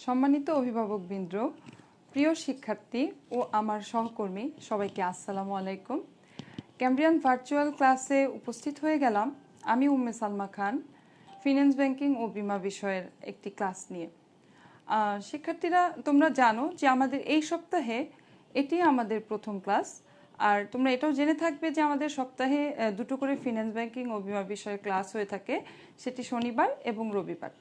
সম্মানিত অভিভাবকবৃন্দ, প্রিয় শিক্ষার্থী ও আমার সহকর্মী সবাইকে আসসালামু আলাইকুম। ক্যামব্রিয়ান ভার্চুয়াল ক্লাসে উপস্থিত হয়ে গেলাম আমি উম্মে সালমা খান, ফিন্যান্স ব্যাংকিং ও বীমা বিষয়ের একটি ক্লাস নিয়ে। শিক্ষার্থীরা, তোমরা জানো যে আমাদের এই সপ্তাহে এটি আমাদের প্রথম ক্লাস। আর তোমরা এটাও জেনে থাকবে যে আমাদের সপ্তাহে দুটো করে ফিন্যান্স ব্যাংকিং ও বীমা বিষয়ের ক্লাস হয়ে থাকে, সেটি শনিবার এবং রবিবার।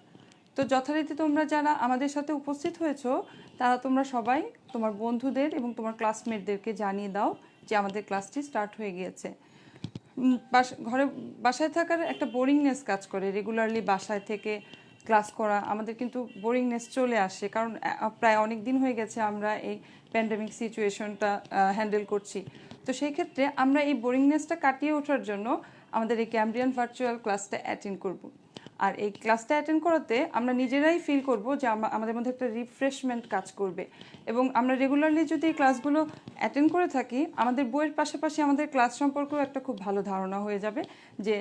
তো যথারীতি তোমরা যারা আমাদের সাথে উপস্থিত হয়েছো তারা তোমরা সবাই তোমার বন্ধুদের এবং তোমার ক্লাসমেটদেরকে জানিয়ে দাও যে আমাদের ক্লাসটি স্টার্ট হয়ে গিয়েছে। বাসায় থাকার একটা বোরিংনেস কাজ করে, রেগুলারলি বাসায় থেকে ক্লাস করা আমাদের কিন্তু বোরিংনেস চলে আসে, কারণ প্রায় অনেক দিন হয়ে গেছে আমরা এই প্যান্ডেমিক সিচুয়েশনটা হ্যান্ডেল করছি। তো সেই ক্ষেত্রে আমরা এই বোরিংনেসটা কাটিয়ে ওঠার জন্য আমাদের এই ক্যামব্রিয়ান ভার্চুয়াল ক্লাসটা অ্যাটেন্ড করব। আর এই ক্লাসটা অ্যাটেন্ড করাতে আমরা নিজেরাই ফিল করব যে আমাদের মধ্যে একটা রিফ্রেশমেন্ট কাজ করবে, এবং আমরা রেগুলারলি যদি এই ক্লাসগুলো অ্যাটেন্ড করে থাকি আমাদের বইয়ের পাশাপাশি আমাদের ক্লাস সম্পর্কেও একটা খুব ভালো ধারণা হয়ে যাবে যে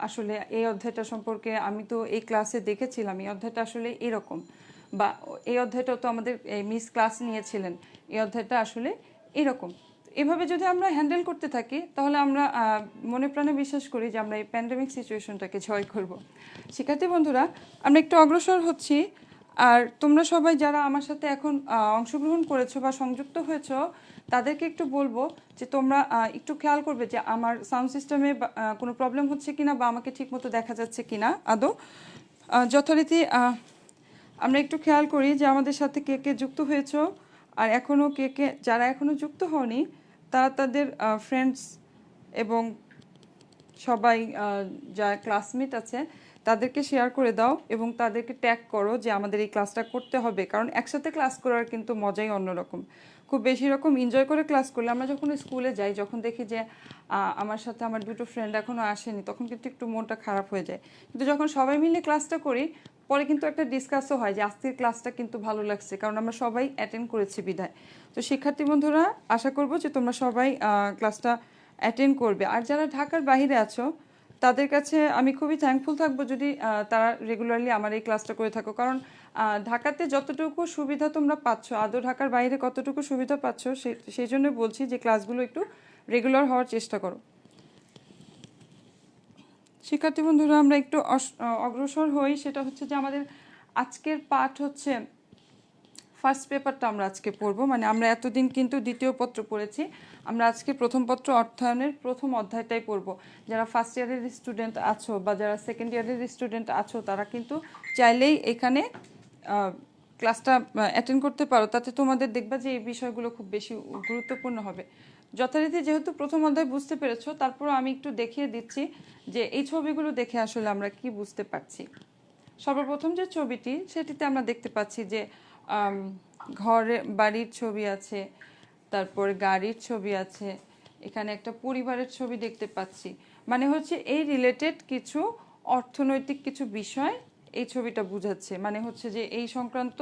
আসলে এই অধ্যায়টা সম্পর্কে আমি তো এই ক্লাসে দেখেছিলাম, এই অধ্যায়টা আসলে এরকম, বা এই অধ্যায়টাও তো আমাদের মিস ক্লাস নিয়েছিলেন, এই অধ্যায়টা আসলে এরকম। এভাবে যদি আমরা হ্যান্ডেল করতে থাকি তাহলে আমরা মনে প্রাণে বিশ্বাস করি যে আমরা এই প্যান্ডেমিক সিচুয়েশনটাকে জয় করব। শিক্ষার্থী বন্ধুরা, আমরা একটু অগ্রসর হচ্ছি। আর তোমরা সবাই যারা আমার সাথে এখন অংশগ্রহণ করেছো বা সংযুক্ত হয়েছো তাদেরকে একটু বলবো যে তোমরা একটু খেয়াল করবে যে আমার সাউন্ড সিস্টেমে কোনো প্রবলেম হচ্ছে কিনা বা আমাকে ঠিকমতো দেখা যাচ্ছে কিনা আদৌ। যথারীতি আমরা একটু খেয়াল করি যে আমাদের সাথে কে কে যুক্ত হয়েছো, আর এখনও কে যারা এখনও যুক্ত হওনি তারা তাদের ফ্রেন্ডস এবং সবাই যা ক্লাসমেট আছে তাদেরকে শেয়ার করে দাও এবং তাদেরকে ট্যাগ করো যে আমাদের এই ক্লাসটা করতে হবে, কারণ একসাথে ক্লাস করার কিন্তু মজাই অন্যরকম। খুব বেশি রকম এনজয় করে ক্লাস করলে, আমরা যখন স্কুলে যাই যখন দেখি যে আমার সাথে আমার দুটো ফ্রেন্ড এখনও আসেনি তখন কিন্তু একটু মনটা খারাপ হয়ে যায়, কিন্তু যখন সবাই মিলে ক্লাসটা করি পরে কিন্তু একটা ডিসকাসও হয় যে আজকের ক্লাসটা কিন্তু ভালো লাগছে, কারণ আমরা সবাই অ্যাটেন্ড করেছি বিধায়। তো শিক্ষার্থী বন্ধুরা, আশা করব যে তোমরা সবাই ক্লাসটা অ্যাটেন্ড করবে। আর যারা ঢাকার বাইরে আছো তাদের কাছে আমি খুবই থ্যাঙ্কফুল থাকবো যদি তারা রেগুলারলি আমার এই ক্লাসটা করে থাকো, কারণ ঢাকাতে যতটুকু সুবিধা তোমরা পাচ্ছ আদৌ ঢাকার বাইরে কতটুকু সুবিধা পাচ্ছ সেই জন্য বলছি যে ক্লাসগুলো একটু রেগুলার হওয়ার চেষ্টা করো। শিক্ষার্থী বন্ধুরা, আমরা একটু অগ্রসর হই। সেটা হচ্ছে যে আমাদের আজকের পাঠ হচ্ছে ফার্স্ট পেপারটা আমরা আজকে পড়বো, মানে আমরা এতদিন কিন্তু দ্বিতীয় পত্র পড়েছি, আমরা আজকে প্রথম পত্র অর্থায়নের প্রথম অধ্যায়টাই পড়বো। যারা ফার্স্ট ইয়ারের স্টুডেন্ট আছো বা যারা সেকেন্ড ইয়ারের স্টুডেন্ট আছো তারা কিন্তু চাইলেই এখানে ক্লাসটা অ্যাটেন্ড করতে পারো, তাতে তোমাদের দেখবা যে এই বিষয়গুলো খুব বেশি গুরুত্বপূর্ণ হবে। যথারীতি যেহেতু প্রথম অধ্যায় বুঝতে পেরেছো, তারপর আমি একটু দেখিয়ে দিচ্ছি যে এই ছবিগুলো দেখে আসলে আমরা কি বুঝতে পারছি। সর্বপ্রথম যে ছবিটি সেটিতে আমরা দেখতে পাচ্ছি যে ঘরে বাড়ির ছবি আছে, তারপরে গাড়ির ছবি আছে, এখানে একটা পরিবারের ছবি দেখতে পাচ্ছি, মানে হচ্ছে এই রিলেটেড কিছু অর্থনৈতিক কিছু বিষয় এই ছবিটা বুঝাচ্ছে, মানে হচ্ছে যে এই সংক্রান্ত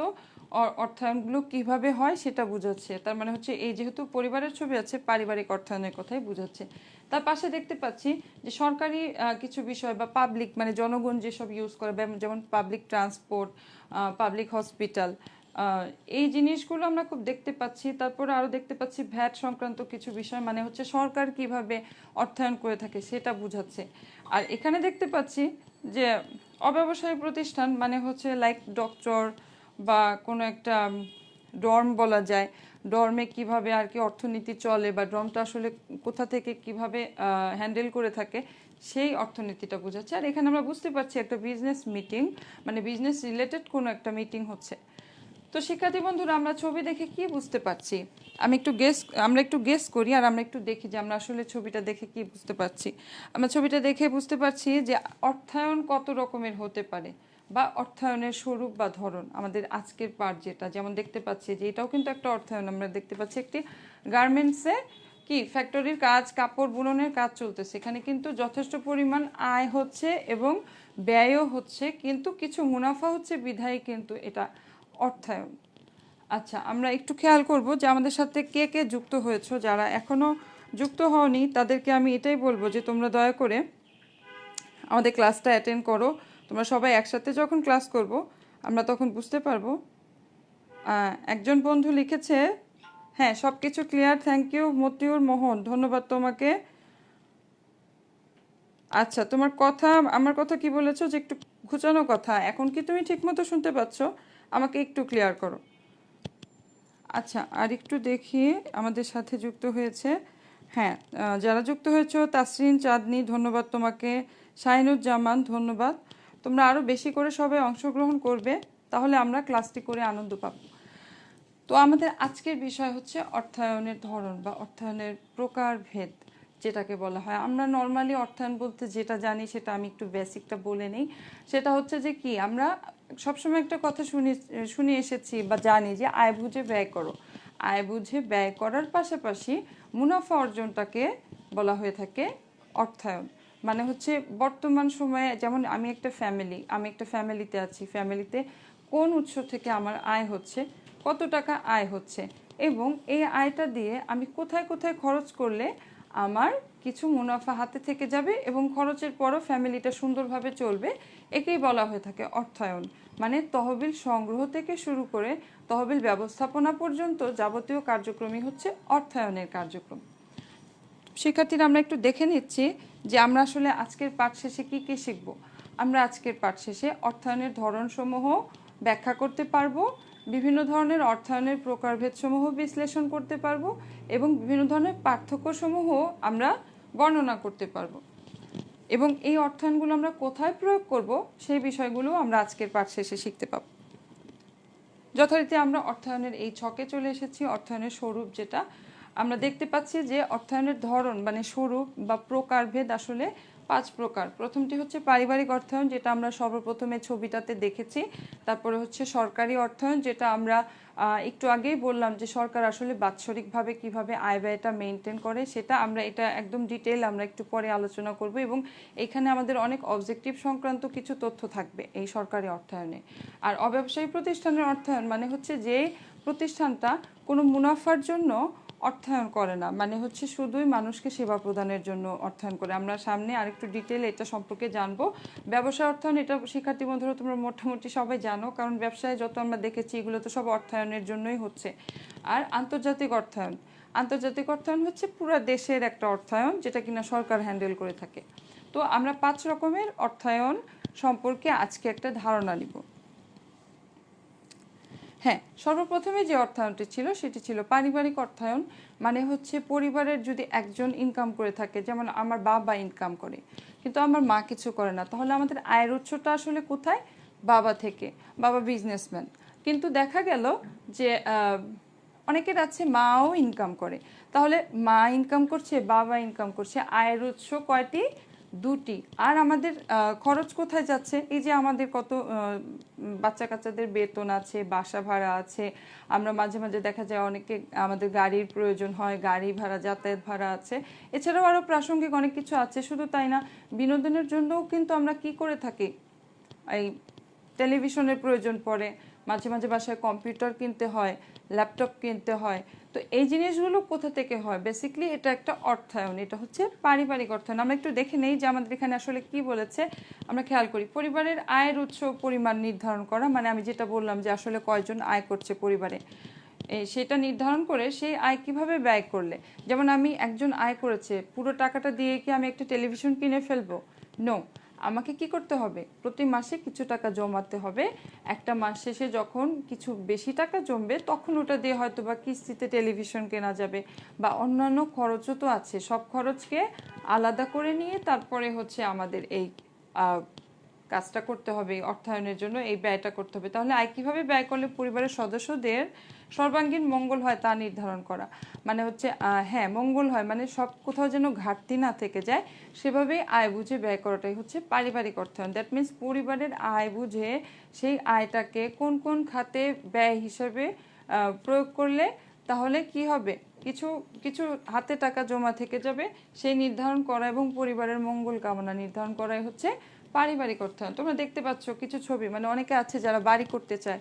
অর্থায়নগুলো কিভাবে হয় সেটা বুঝাচ্ছে। তার মানে হচ্ছে এই যেহেতু পরিবারের ছবি আছে পারিবারিক অর্থায়নের কথাই বুঝাচ্ছে। তার পাশে দেখতে পাচ্ছি যে সরকারি কিছু বিষয় বা পাবলিক মানে জনগণ যেসব ইউজ করে, যেমন পাবলিক ট্রান্সপোর্ট, পাবলিক হসপিটাল, এই জিনিসগুলো আমরা খুব দেখতে পাচ্ছি। তারপরে আরও দেখতে পাচ্ছি ভ্যাট সংক্রান্ত কিছু বিষয়, মানে হচ্ছে সরকার কিভাবে অর্থায়ন করে থাকে সেটা বুঝাচ্ছে। আর এখানে দেখতে পাচ্ছি যে অব্যবসায়ী প্রতিষ্ঠান মানে হচ্ছে লাইক ডক্টর বা কোনো একটা ডর্ম বলা যায়, ডর্মে কিভাবে আর কি অর্থনীতি চলে বা ডর্মটা আসলে কোথা থেকে কিভাবে হ্যান্ডেল করে থাকে সেই অর্থনীতিটা বোঝাচ্ছে। আর এখানে আমরা বুঝতে পারছি একটা বিজনেস মিটিং, মানে বিজনেস রিলেটেড কোনো একটা মিটিং হচ্ছে। তো শিক্ষার্থী বন্ধুরা, আমরা ছবি দেখে কি বুঝতে পারছি আমরা একটু গেস করি, আর আমরা একটু দেখি যে আমরা আসলে ছবিটা দেখে কি বুঝতে পারছি। আমরা ছবিটা দেখে বুঝতে পারছি যে অর্থায়ন কত রকমের হতে পারে বা অর্থায়নের স্বরূপ বা ধরন। আমাদের আজকের পার্ট যেটা যেমন দেখতে পাচ্ছি যে এটাও কিন্তু একটা অর্থায়ন। আমরা দেখতে পাচ্ছি একটি গার্মেন্টসে কি ফ্যাক্টরির কাজ, কাপড় বুননের কাজ চলতেছে, এখানে কিন্তু যথেষ্ট পরিমাণ আয় হচ্ছে এবং ব্যয়ও হচ্ছে, কিন্তু কিছু মুনাফা হচ্ছে বিধায় কিন্তু এটা অর্থায়ন। আচ্ছা, আমরা একটু খেয়াল করব যে আমাদের সাথে কে কে যুক্ত হয়েছো। যারা এখনো যুক্ত হওনি তাদেরকে আমি এটাই বলবো যে তোমরা দয়া করে আমাদের ক্লাসটা অ্যাটেন্ড করো। তোমরা সবাই একসাথে যখন ক্লাস করব আমরা তখন বুঝতে পারবো একজন বন্ধু লিখেছে, হ্যাঁ সব কিছু ক্লিয়ার, থ্যাংক ইউ মতিউর মোহন, ধন্যবাদ তোমাকে। আচ্ছা, তোমার কথা, আমার কথা কি বলেছো যে একটু ঘুচানো কথা, এখন কি তুমি ঠিকমতো শুনতে পাচ্ছ? আমাকে একটু ক্লিয়ার করো। আচ্ছা, আর একটু দেখি আমাদের সাথে যুক্ত হয়েছে। হ্যাঁ, যারা যুক্ত হয়েছো, তাসরিন চাঁদনি ধন্যবাদ তোমাকে, শাহিনুজ্জামান ধন্যবাদ। তোমরা আরও বেশি করে সবাই অংশগ্রহণ করবে, তাহলে আমরা ক্লাসটি করে আনন্দ পাবো। তো আমাদের আজকের বিষয় হচ্ছে অর্থায়নের ধরন বা অর্থায়নের প্রকারভেদ যেটাকে বলা হয়। আমরা নর্মালি অর্থায়ন বলতে যেটা জানি সেটা আমি একটু বেসিকটা বলে নিই। সেটা হচ্ছে যে কি, আমরা সবসময় একটা কথা শুনে এসেছি বা জানি যে আয় বুঝে ব্যয় করো। আয় বুঝে ব্যয় করার পাশাপাশি মুনাফা অর্জনটাকে বলা হয়ে থাকে অর্থায়ন। মানে হচ্ছে বর্তমান সময়ে, যেমন আমি একটা ফ্যামিলিতে আছি, ফ্যামিলিতে কোন উৎস থেকে আমার আয় হচ্ছে, কত টাকা আয় হচ্ছে, এবং এই আয়টা দিয়ে আমি কোথায় কোথায় খরচ করলে আমার কিছু মুনাফা হাতে থেকে যাবে এবং খরচের পরও ফ্যামিলিটা সুন্দরভাবে চলবে, একেই বলা হয়ে থাকে অর্থায়ন। মানে তহবিল সংগ্রহ থেকে শুরু করে তহবিল ব্যবস্থাপনা পর্যন্ত যাবতীয় কার্যক্রমই হচ্ছে অর্থায়নের কার্যক্রম। শিক্ষার্থীরা, আমরা একটু দেখে নিচ্ছি যে আমরা আসলে আজকের পাঠ শেষে কি কি শিখব। আমরা আজকের পাঠ শেষে অর্থায়নের ধরনসমূহ ব্যাখ্যা করতে পারবো, বিভিন্ন ধরনের অর্থায়নের প্রকারভেদসমূহ বিশ্লেষণ করতে পারবো, এবং বিভিন্ন ধরনের পার্থক্যসমূহ আমরা বর্ণনা করতে পারবো। এবং এই অর্থায়নগুলো আমরা কোথায় প্রয়োগ করব সেই বিষয়গুলো আমরা আজকের পাঠ শেষে শিখতে পাবো। যথারীতি আমরা অর্থায়নের এই ছকে চলে এসেছি। অর্থায়নের স্বরূপ যেটা আমরা দেখতে পাচ্ছি যে অর্থায়নের ধরন মানে স্বরূপ বা প্রকারভেদ আসলে 5 প্রকার। প্রথমটি হচ্ছে পারিবারিক অর্থায়ন, যেটা আমরা সর্বপ্রথমে ছবিটাতে দেখেছি। তারপরে হচ্ছে সরকারি অর্থায়ন, যেটা আমরা একটু আগেই বললাম যে সরকার আসলে বাৎসরিকভাবে কিভাবে আয় ব্যয়টা মেনটেন করে, সেটা আমরা এটা একদম ডিটেইল আমরা একটু পরে আলোচনা করব, এবং এখানে আমাদের অনেক অবজেক্টিভ সংক্রান্ত কিছু তথ্য থাকবে এই সরকারি অর্থায়নে। আর অব্যবসায়ী প্রতিষ্ঠানের অর্থায়ন মানে হচ্ছে যে প্রতিষ্ঠানটা কোনো মুনাফার জন্য অর্থায়ন করে না, মানে হচ্ছে শুধুই মানুষকে সেবা প্রদানের জন্য অর্থায়ন করে। আমরা সামনে আরেকটু ডিটেল এটা সম্পর্কে জানবো। ব্যবসা অর্থায়ন, এটা শিক্ষার্থী বন্ধুরা তোমরা মোটামুটি সবাই জানো, কারণ ব্যবসায় যত আমরা দেখেছি এগুলো তো সব অর্থায়নের জন্যই হচ্ছে। আর আন্তর্জাতিক অর্থায়ন, আন্তর্জাতিক অর্থায়ন হচ্ছে পুরো দেশের একটা অর্থায়ন, যেটা কিনা সরকার হ্যান্ডেল করে থাকে। তো আমরা 5 রকমের অর্থায়ন সম্পর্কে আজকে একটা ধারণা নিব। হ্যাঁ, সর্বপ্রথমে যে অর্থায়নটি ছিল সেটি ছিল পারিবারিক অর্থায়ন। মানে হচ্ছে পরিবারের যদি একজন ইনকাম করে থাকে, যেমন আমার বাবা ইনকাম করে কিন্তু আমার মা কিছু করে না, তাহলে আমাদের আয়ের উৎসটা আসলে কোথায়? বাবা থেকে। বাবা বিজনেসম্যান, কিন্তু দেখা গেল যে অনেকের আছে মাও ইনকাম করে, তাহলে মা ইনকাম করছে, বাবা ইনকাম করছে, আয়ের উৎস কয়টি? 2টি। আর আমাদের খরচ কোথায় যাচ্ছে? এই যে আমাদের কত বাচ্চা কাচ্চাদের বেতন আছে, বাসা ভাড়া আছে, আমরা মাঝে মাঝে দেখা যায় অনেকে আমাদের গাড়ির প্রয়োজন হয়, গাড়ি ভাড়া, যাতায়াত ভাড়া আছে, এছাড়াও আরও প্রাসঙ্গিক অনেক কিছু আছে। শুধু তাই না, বিনোদনের জন্যও কিন্তু আমরা কি করে থাকি, এই টেলিভিশনের প্রয়োজন পড়ে, মাঝে মাঝে বাসায় কম্পিউটার কিনতে হয়, ল্যাপটপ কিনতে হয়। তো এই জিনিসগুলো কোথা থেকে হয়? বেসিক্যালি এটা একটা অর্থায়ন, এটা হচ্ছে পারিবারিক অর্থায়ন। আমরা একটু দেখে নেই যে আমাদের এখানে আসলে কি বলেছে। আমরা খেয়াল করি, পরিবারের আয়ের উৎস পরিমাণ নির্ধারণ করা, মানে আমি যেটা বললাম যে আসলে কয়জন আয় করছে পরিবারে, সেটা নির্ধারণ করে সেই আয় কিভাবে ব্যয় করলে। যেমন আমি একজন আয় করেছে, পুরো টাকাটা দিয়ে কি আমি একটা টেলিভিশন কিনে ফেলবো? নো, আমাকে কি করতে হবে? প্রতি মাসে কিছু টাকা জমাতে হবে। একটা মাস শেষে যখন কিছু বেশি টাকা জমবে, তখন ওটা দিয়ে হয়তো বা কিস্তিতে টেলিভিশন কেনা যাবে, বা অন্যান্য খরচও তো আছে। সব খরচকে আলাদা করে নিয়ে তারপরে হচ্ছে আমাদের এই কাজটা করতে হবে, অর্থায়নের জন্য এই ব্যয়টা করতে হবে। তাহলে আয় কিভাবে ব্যয় করলে পরিবারের সদস্যদের সর্বাঙ্গীন মঙ্গল হয় তা নির্ধারণ করা। মানে হচ্ছে হ্যাঁ, মঙ্গল হয় মানে সব কোথাও যেন ঘাটতি না থেকে যায়, সেভাবেই আয় বুঝে ব্যয় করাটাই হচ্ছে পারিবারিক অর্থায়ন। দ্যাট মিনস পরিবারের আয় বুঝে সেই আয়টাকে কোন কোন খাতে ব্যয় হিসাবে প্রয়োগ করলে তাহলে কি হবে, কিছু কিছু হাতে টাকা জমা থেকে যাবে, সেই নির্ধারণ করা এবং পরিবারের মঙ্গল কামনা নির্ধারণ করাই হচ্ছে পারিবারিক অর্থায়ন। তোমরা দেখতে পাচ্ছ কিছু ছবি, মানে অনেকে আছে যারা বাড়ি করতে চায়,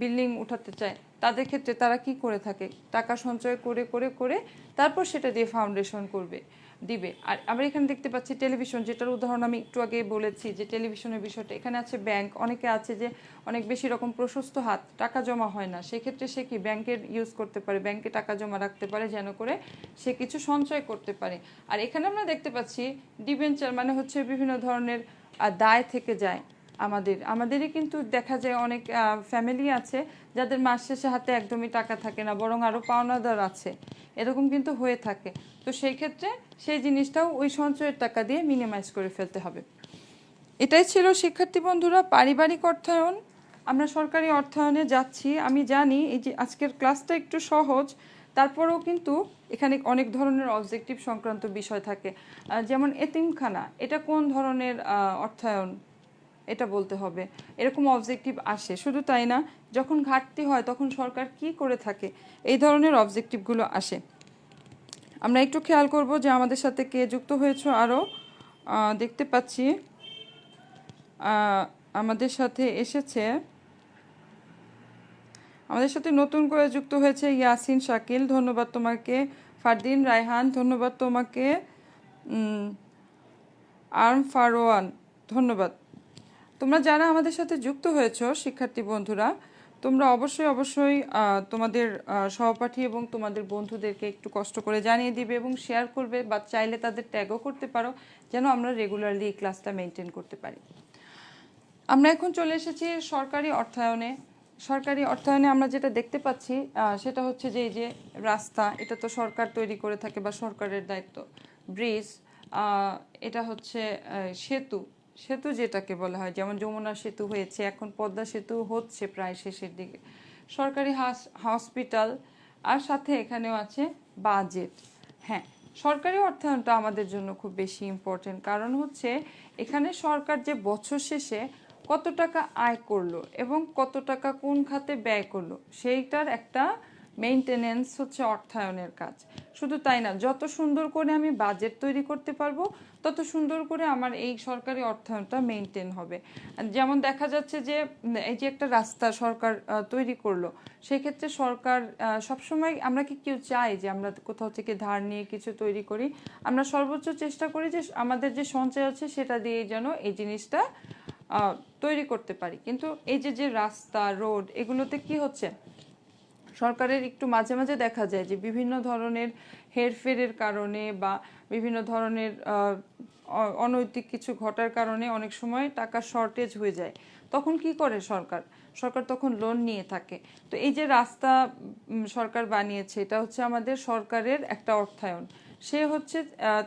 বিল্ডিং উঠাতে চায়, তাদের ক্ষেত্রে তারা কি করে থাকে, টাকা সঞ্চয় করে করে করে তারপর সেটা দিয়ে ফাউন্ডেশন করবে। দিবে। আর আমরা এখানে দেখতে পাচ্ছি টেলিভিশন, যেটার উদাহরণ আমি একটু আগে বলেছি যে টেলিভিশনের বিষয়টা। এখানে আছে ব্যাংক, অনেকে আছে যে অনেক বেশি রকম প্রশস্ত হাত, টাকা জমা হয় না, সেক্ষেত্রে সে কি ব্যাংকের ইউজ করতে পারে, ব্যাংকে টাকা জমা রাখতে পারে যেন করে সে কিছু সঞ্চয় করতে পারে। আর এখানে আমরা দেখতে পাচ্ছি ডিবেঞ্চার, মানে হচ্ছে বিভিন্ন ধরনের দায় থেকে যায় আমাদেরই কিন্তু দেখা যায় অনেক ফ্যামিলি আছে যাদের মাস শেষে হাতে একদমই টাকা থাকে না, বরং আরও পাওনাদার আছে, এরকম কিন্তু হয়ে থাকে। তো সেই ক্ষেত্রে সেই জিনিসটাও ওই সঞ্চয়ের টাকা দিয়ে মিনিমাইজ করে ফেলতে হবে। এটাই ছিল শিক্ষার্থী বন্ধুরা পারিবারিক অর্থায়ন। আমরা সরকারি অর্থায়নে যাচ্ছি। আমি জানি এই যে আজকের ক্লাসটা একটু সহজ, তারপরেও কিন্তু এখানে অনেক ধরনের অবজেক্টিভ সংক্রান্ত বিষয় থাকে। যেমন এতিমখানা, এটা কোন ধরনের অর্থায়ন এটা বলতে হবে, এরকম অবজেক্টিভ আসে। শুধু তাই না, যখন ঘাটতি হয় তখন সরকার কি করে থাকে, এই ধরনের অবজেক্টিভগুলো আসে। আমরা একটু খেয়াল করব যে আমাদের সাথে কে যুক্ত হয়েছে। আরও দেখতে পাচ্ছি আমাদের সাথে এসেছে, আমাদের সাথে নতুন করে যুক্ত হয়েছে ইয়াসিন শাকিল, ধন্যবাদ তোমাকে। ফারদিন রায়হান, ধন্যবাদ তোমাকে। আর্ম ফারোয়ান, ধন্যবাদ। তোমরা যারা আমাদের সাথে যুক্ত হয়েছো শিক্ষার্থী বন্ধুরা, তোমরা অবশ্যই তোমাদের সহপাঠী এবং তোমাদের বন্ধুদেরকে একটু কষ্ট করে জানিয়ে দিবে এবং শেয়ার করবে, বা চাইলে তাদের ট্যাগও করতে পারো, যেন আমরা রেগুলারলি এই ক্লাসটা মেনটেন করতে পারি। আমরা এখন চলে এসেছি সরকারি অর্থায়নে। সরকারি অর্থায়নে আমরা যেটা দেখতে পাচ্ছি সেটা হচ্ছে যে এই যে রাস্তা, এটা তো সরকার তৈরি করে থাকে বা সরকারের দায়িত্ব। ব্রিজ, এটা হচ্ছে সেতু, সেতু যেটাকে বলা হয়, যেমন যমুনা সেতু হয়েছে, এখন পদ্মা সেতু হচ্ছে প্রায় শেষের দিকে। সরকারি হসপিটাল, আর সাথে এখানেও আছে বাজেট। হ্যাঁ, সরকারি অর্থায়নটা আমাদের জন্য খুব বেশি ইম্পর্টেন্ট, কারণ হচ্ছে এখানে সরকার যে বছর শেষে কত টাকা আয় করলো এবং কত টাকা কোন খাতে ব্যয় করলো, সেইটার একটা মেইনটেনেন্স হচ্ছে অর্থায়নের কাজ। শুধু তাই না, যত সুন্দর করে আমি বাজেট তৈরি করতে পারবো তত সুন্দর করে আমার এই সরকারি অর্থায়নটা মেইনটেন হবে। যেমন দেখা যাচ্ছে যে এই যে একটা রাস্তা সরকার তৈরি করলো, সেক্ষেত্রে সরকার সবসময়, আমরা কি কেউ চাই যে আমরা কোথাও থেকে ধার নিয়ে কিছু তৈরি করি? আমরা সর্বোচ্চ চেষ্টা করি যে আমাদের যে সঞ্চয় আছে সেটা দিয়ে যেন এই জিনিসটা তৈরি করতে পারি। কিন্তু এই যে রাস্তা, রোড, এগুলোতে কি হচ্ছে, সরকারের একটু মাঝে মাঝে দেখা যায় যে বিভিন্ন ধরনের হেরফেরের কারণে বা বিভিন্ন ধরনের অনৈতিক কিছু ঘটার কারণে অনেক সময় টাকা শর্টেজ হয়ে যায়। তখন কি করে সরকার? সরকার তখন লোন নিয়ে থাকে। তো এই যে রাস্তা সরকার বানিয়েছে, এটা হচ্ছে আমাদের সরকারের একটা অর্থায়ন। সে হচ্ছে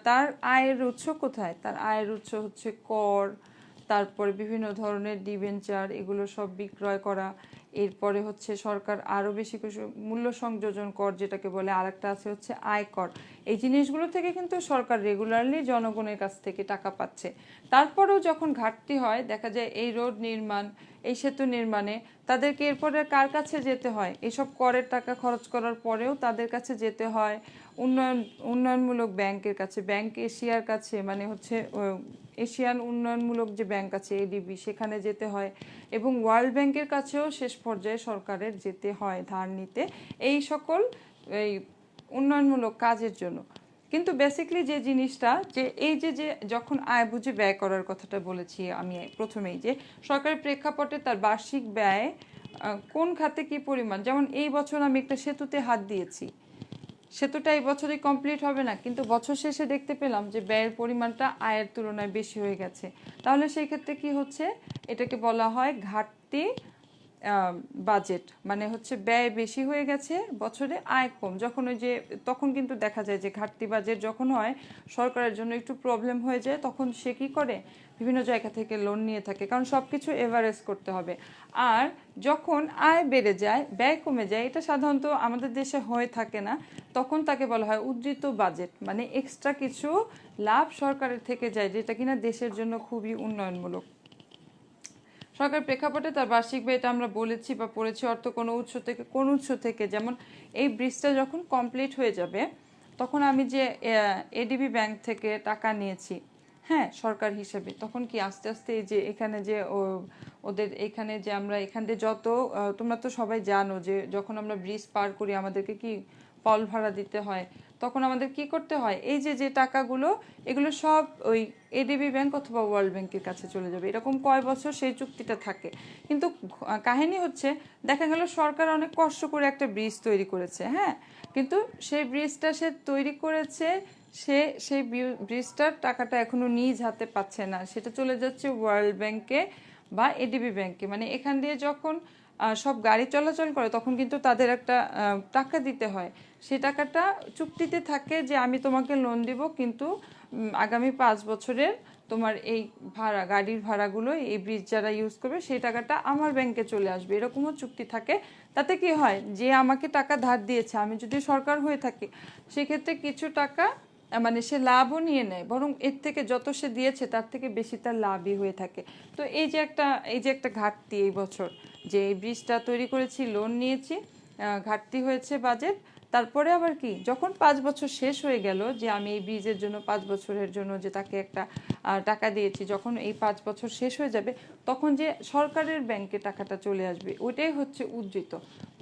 তার আয়ের উৎস কোথায়? তার আয়ের উৎস হচ্ছে কর, তারপরে বিভিন্ন ধরনের ডিবেঞ্চার, এগুলো সব বিক্রয় করা। এরপরে হচ্ছে সরকার আরও বেশি কিছু মূল্য সংযোজন কর যেটাকে বলে, আরেকটা আছে হচ্ছে আয়কর। এই জিনিসগুলো থেকে কিন্তু সরকার রেগুলারলি জনগণের কাছ থেকে টাকা পাচ্ছে। তারপরেও যখন ঘাটতি হয়, দেখা যায় এই রোড নির্মাণ, এই সেতু নির্মাণে তাদেরকে এরপরে কার কাছে যেতে হয়? এসব করের টাকা খরচ করার পরেও তাদের কাছে যেতে হয় উন্নয়নমূলক ব্যাংকের কাছে, ব্যাংক এশিয়ার কাছে, মানে হচ্ছে এশিয়ান উন্নয়নমূলক যে ব্যাংক আছে এডিবি, সেখানে যেতে হয়, এবং ওয়ার্ল্ড ব্যাংকের কাছেও শেষ পর্যায়ে সরকারের যেতে হয় ধার নিতে এই সকল এই উন্নয়নমূলক কাজের জন্য। কিন্তু বেসিক্যালি যে জিনিসটা, যে এই যে যখন আয় বুঝে ব্যয় করার কথাটা বলেছি আমি প্রথমেই, যে সরকারের প্রেক্ষাপটে তার বার্ষিক ব্যয় কোন খাতে কি পরিমাণ, যেমন এই বছর আমি একটা সেতুতে হাত দিয়েছি, সেতুটা এই বছরই কমপ্লিট হবে না, কিন্তু বছর শেষে দেখতে পেলাম যে ব্যয়ের পরিমাণটা আয়ের তুলনায় বেশি হয়ে গেছে, তাহলে সেই ক্ষেত্রে কি হচ্ছে? এটাকে বলা হয় ঘাটতি বাজেট, মানে হচ্ছে ব্যয় বেশি হয়ে গেছে বছরে, আয় কম। যখন ওই যে তখন কিন্তু দেখা যায় যে ঘাটতি বাজেট যখন হয়, সরকারের জন্য একটু প্রবলেম হয়ে যায়, তখন সে কী করে? বিভিন্ন জায়গা থেকে লোন নিয়ে থাকে, কারণ সব কিছু এভারেজ করতে হবে। আর যখন আয় বেড়ে যায়, ব্যয় কমে যায়, এটা সাধারণত আমাদের দেশে হয়ে থাকে না, তখন তাকে বলা হয় উদ্ধৃত বাজেট, মানে এক্সট্রা কিছু লাভ সরকারের থেকে যায়, যেটা কিনা দেশের জন্য খুবই উন্নয়নমূলক। সরকার প্রেক্ষাপটে তার বার্ষিক ব্যয়টা আমরা বলেছি বা পড়েছি অর্থ কোন উৎস থেকে, যেমন এই ব্রিজটা যখন কমপ্লিট হয়ে যাবে, তখন আমি যে এডিবি ব্যাংক থেকে টাকা নিয়েছি, হ্যাঁ, সরকার হিসেবে, তখন কি আস্তে আস্তে এই যে এখানে যে ওদের এখানে যে আমরা এখান থেকে যত, তোমরা তো সবাই জানো যে যখন আমরা ব্রিজ পার করি আমাদেরকে কি পল ভাড়া দিতে হয়, তখন আমাদের কি করতে হয়, এই যে যে টাকাগুলো এগুলো সব ওই এডিবি ব্যাংক অথবা ওয়ার্ল্ড ব্যাংকের কাছে চলে যাবে। এরকম কয় বছর সেই চুক্তিটা থাকে। কিন্তু কাহিনী হচ্ছে দেখা গেল সরকার অনেক কষ্ট করে একটা ব্রিজ তৈরি করেছে, হ্যাঁ, কিন্তু সেই ব্রিজটা সে তৈরি করেছে, সে সেই ব্রিজটার টাকাটা এখনো নিজ হাতে পাচ্ছে না, সেটা চলে যাচ্ছে ওয়ার্ল্ড ব্যাংকে বা এডিবি ব্যাংকে। মানে এখান দিয়ে যখন সব গাড়ি চলাচল করে তখন কিন্তু তাদের একটা টাকা দিতে হয়। সেই টাকাটা চুক্তিতে থাকে যে আমি তোমাকে লোন দিব, কিন্তু আগামী 5 বছরের তোমার এই ভাড়া, গাড়ির ভাড়াগুলো এই ব্রিজ যারা ইউজ করবে সেই টাকাটা আমার ব্যাংকে চলে আসবে, এরকমও চুক্তি থাকে। তাতে কি হয়, যে আমাকে টাকা ধার দিয়েছে, আমি যদি সরকার হয়ে থাকি সেক্ষেত্রে কিছু টাকা মানে সে লাভও নিয়ে নেয়, বরং এর থেকে যত সে দিয়েছে তার থেকে বেশি তার লাভই হয়ে থাকে। তো এই যে একটা ঘাটতি এই বছর, যে এই ব্রিজটা তৈরি করেছি, লোন নিয়েছি, ঘাটতি হয়েছে বাজেট। তারপরে আবার কি, যখন 5 বছর শেষ হয়ে গেল, যে আমি এই ব্রিজের জন্য 5 বছরের জন্য যে তাকে একটা টাকা দিয়েছি, যখন এই 5 বছর শেষ হয়ে যাবে তখন যে সরকারের ব্যাংকে টাকাটা চলে আসবে, ওইটাই হচ্ছে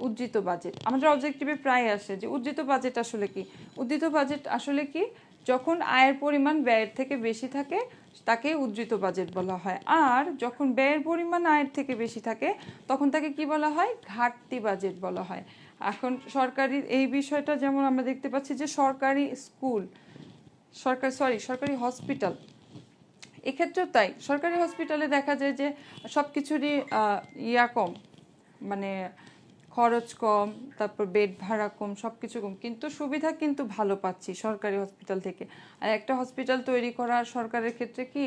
উদ্ধৃত বাজেট। আমাদের অবজেক্টিভে প্রায় আসে যে উদ্ধৃত বাজেট আসলে কি। উদ্ধৃত বাজেট আসলে কি, যখন আয়ের পরিমাণ ব্যয়ের থেকে বেশি থাকে তাকে উদ্ধৃত বাজেট বলা হয়, আর যখন ব্যয়ের পরিমাণ আয়ের থেকে বেশি থাকে তখন তাকে কি বলা হয়, ঘাটতি বাজেট বলা হয়। এখন সরকারি এই বিষয়টা যেমন আমরা দেখতে পাচ্ছি যে সরকারি স্কুল, সরকারি হসপিটাল, এক্ষেত্রেও তাই। সরকারি হসপিটালে দেখা যায় যে সব কিছুরই কম, মানে খরচ কম, তারপর বেড ভাড়া কম, সব কিছু কম, কিন্তু সুবিধা কিন্তু ভালো পাচ্ছি সরকারি হসপিটাল থেকে। আর একটা হসপিটাল তৈরি করা সরকারের ক্ষেত্রে কি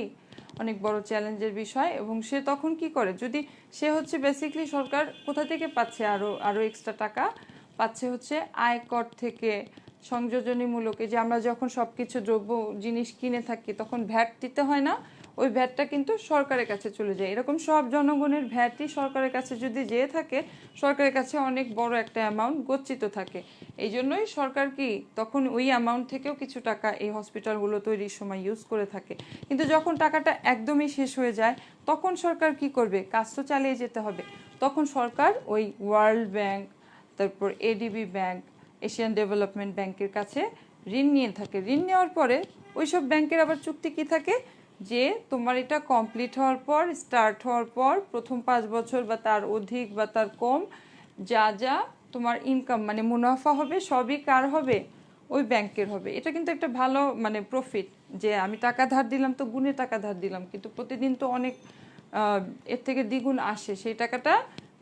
অনেক বড় চ্যালেঞ্জের বিষয়। এবং সে তখন কি করে, যদি সে হচ্ছে বেসিক্যালি সরকার কোথা থেকে পাচ্ছে আরও এক্সট্রা টাকা পাচ্ছে, হচ্ছে আয়কর থেকে, সংযোজনীমূলক, যে আমরা যখন সব কিছু দ্রব্য জিনিস কিনে থাকি তখন ভ্যাট দিতে হয় না, ওই ভ্যাটটা কিন্তু সরকারের কাছে চলে যায়। এরকম সব জনগণের ভ্যাটই সরকারের কাছে যদি যেয়ে থাকে, সরকারের কাছে অনেক বড় একটা অ্যামাউন্ট গচ্ছিত থাকে। এই জন্যই সরকার কি তখন ওই অ্যামাউন্ট থেকেও কিছু টাকা এই হসপিটালগুলো তৈরির সময় ইউজ করে থাকে। কিন্তু যখন টাকাটা একদমই শেষ হয়ে যায় তখন সরকার কি করবে, কাজ তো চালিয়ে যেতে হবে। তখন সরকার ওই ওয়ার্ল্ড ব্যাংক, তারপর এডিবি ব্যাংক, এশিয়ান ডেভেলপমেন্ট ব্যাংকের কাছে ঋণ নিয়ে থাকে। ঋণ নেওয়ার পরে ওইসব ব্যাংকের আবার চুক্তি কি থাকে, যে তোমার এটা কমপ্লিট হওয়ার পর, স্টার্ট হওয়ার পর প্রথম 5 বছর বা তার অধিক বা তার কম যা যা তোমার ইনকাম মানে মুনাফা হবে সবই কার হবে, ওই ব্যাংকের হবে। এটা কিন্তু একটা ভালো মানে প্রফিট, যে আমি টাকা ধার দিলাম তো গুণে টাকা ধার দিলাম, কিন্তু প্রতিদিন তো অনেক এর থেকে দ্বিগুণ আসে, সেই টাকাটা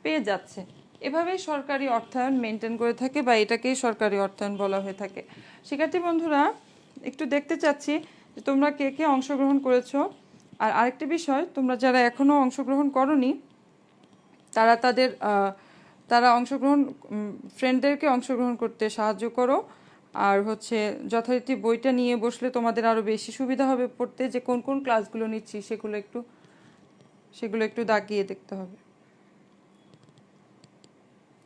পেয়ে যাচ্ছে। এভাবেই সরকারি অর্থায়ন মেনটেন করে থাকে, বা এটাকেই সরকারি অর্থায়ন বলা হয়ে থাকে। শিক্ষার্থী বন্ধুরা, একটু দেখতে চাচ্ছি যে তোমরা কে কে অংশগ্রহণ করেছো। আর আরেকটি বিষয়, তোমরা যারা এখনও অংশগ্রহণ করনি তারা অংশগ্রহণ, ফ্রেন্ডদেরকে অংশগ্রহণ করতে সাহায্য করো। আর হচ্ছে যথারীতি বইটা নিয়ে বসলে তোমাদের আরও বেশি সুবিধা হবে পড়তে, যে কোন কোন ক্লাসগুলো নিচ্ছি সেগুলো একটু দাগিয়ে দেখতে হবে।